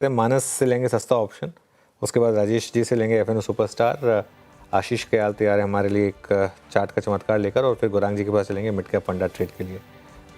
मानस से लेंगे सस्ता ऑप्शन, उसके बाद राजेश जी से लेंगे एफएनओ सुपरस्टार, आशीष कयाल तैयार है हमारे लिए एक चार्ट का चमत्कार लेकर, और फिर गुरांग जी के पास चलेंगे मिड कैप फंडा ट्रेड के लिए।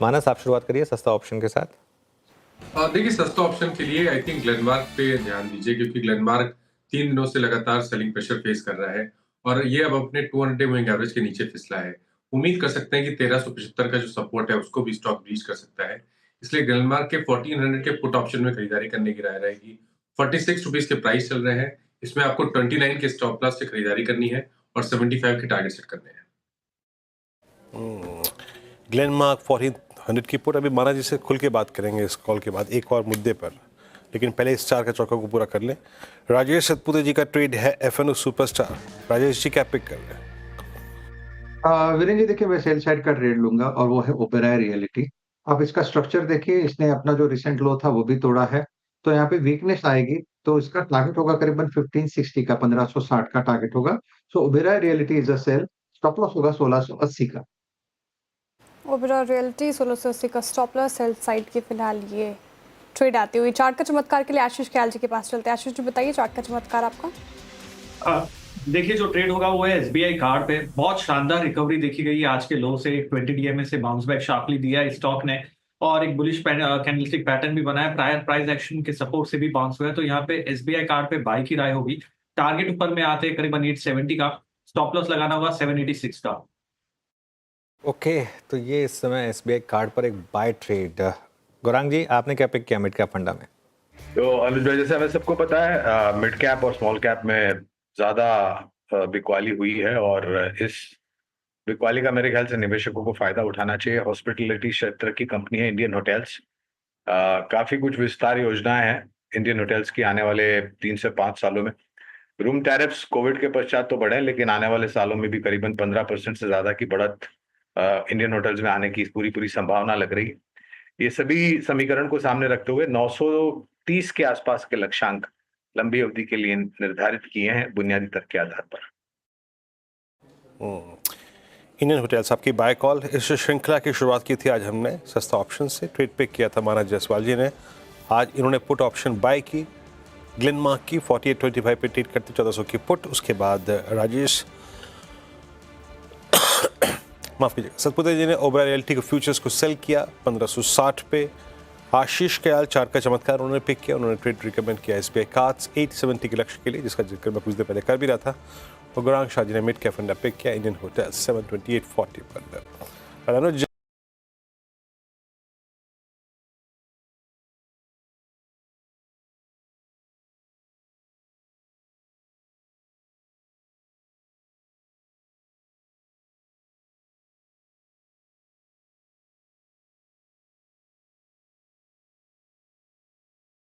मानस, आप शुरुआत करिए सस्ता ऑप्शन के साथ। देखिए, सस्ता ऑप्शन के लिए आई थिंक ग्लेनमार्क पे ध्यान दीजिए, क्योंकि ग्लेनमार्क 3 दिनों से लगातार सेलिंग प्रेशर फेस कर रहा है और ये अब अपने 200 मूविंग एवरेज के नीचे फिसला है। उम्मीद कर सकते हैं कि 1375 का जो सपोर्ट है उसको भी स्टॉक ब्रीच कर सकता है। इसलिए ग्लेनमार्क के 1400 के पुट ऑप्शन में खरीदारी करने की राय रहेगी। 46 रुपीस के प्राइस चल रहे हैं। इसमें आपको 29 के स्टॉप लॉस से खरीदारी करनी है और 75 के टारगेट सेट करने हैं। ग्लेनमार्क 1400 की पुट, अभी माना जी से खुल के बात करेंगे इस कॉल के बाद एक और मुद्दे पर, लेकिन पहले इस चार का चौका को पूरा कर लें। राजेश सतपुते जी का ट्रेड है एफएनओ सुपरस्टार। राजेश जी क्या पिक कर रहे हैं? वीरेंद्र जी, देखिए मैं सेल साइड का ट्रेड लूंगा और वो है ओपेराय रियलिटी। आप इसका स्ट्रक्चर देखिए, इसने अपना जो रिसेंट लो था वो भी तोड़ा है, तो यहाँ पे वीकनेस आएगी, तो इसका टारगेट होगा करीबन 1560 का, 1560 का टारगेट होगा। So Oberoi realty is a sell, stop loss होगा 1680 का। ओबेरॉय रियलिटी 1680 का स्टॉप लॉस, सेल साइड की फिलहाल ये ट्रेड आती हुई। चार्ट का चमत्कार के लिए आशीष कयाल जी के पास चलते हैं। आशीष जी, बताइए चार्ट का चमत्कार आपका। देखिए, जो ट्रेड होगा वो है एसबीआई कार्ड पे। बहुत शानदार रिकवरी देखी गई है आज के लो से, 20 डीएमए से बाउंस बैक शार्पली दिया है स्टॉक ने और एक बुलिश कैंडलस्टिक पैटर्न भी बनाया। प्रायर प्राइस एक्शन के सपोर्ट से भी बाउंस हुआ है, तो यहाँ पे एसबीआई कार्ड पे बाई की राय होगी। टारगेट ऊपर में आते हैं करीबन 870 का, स्टॉप लॉस लगाना होगा 786 का। ओके, तो ये इस समय एसबीआई कार्ड पर एक बाय ट्रेड। गुरांग जी, आपने क्या पिक किया मिड कैप फंडा में? तो अनुज भाई, जैसे हमें सबको पता है मिड कैप और स्मॉल कैप में ज्यादा बिकवाली हुई है और इस बिकवाली का मेरे ख्याल से निवेशकों को फायदा उठाना चाहिए। हॉस्पिटलिटी क्षेत्र की कंपनी है इंडियन होटल्स। काफी कुछ विस्तार योजनाएं हैं इंडियन होटल्स की आने वाले 3 से 5 सालों में। रूम टैरिफ्स कोविड के पश्चात तो बढ़े, लेकिन आने वाले सालों में भी करीबन 15% से ज्यादा की बढ़त इंडियन होटल्स में आने की पूरी संभावना लग रही है। ये सभी समीकरण को सामने रखते हुए 930 के आसपास के लक्ष्यांक लंबी अवधि के लिए निर्धारित किए हैं बुनियादी तर्क के आधार पर। इंडियन होटल्स आपकी बाय कॉल। इस श्रृंखला की शुरुआत की थी आज हमने सस्ता ऑप्शन से, ट्रेड पिक किया था मानस जायसवाल जी ने। आज इन्होंने पुट ऑप्शन बाय की, ग्लेनमार्क की 4825 पे ट्रेड करते 1400 की पुट। उसके बाद राजेश माफ कीजिएगा सतपुते जी ने ओबेरॉय रियलिटी के फ्यूचर्स को सेल किया 1560 पे। आशीष कयाल चार का चमत्कार उन्होंने पिक किया, उन्होंने ट्रेड रिकमेंड किया एसबीआई कार्ड्स 870 के लक्ष्य के लिए, जिसका जिक्र मैं कुछ देर पहले कर भी रहा था। और गुरांग शाह जी ने मिड कैप फंडा पिक किया इंडियन होटल्स 72840 पर।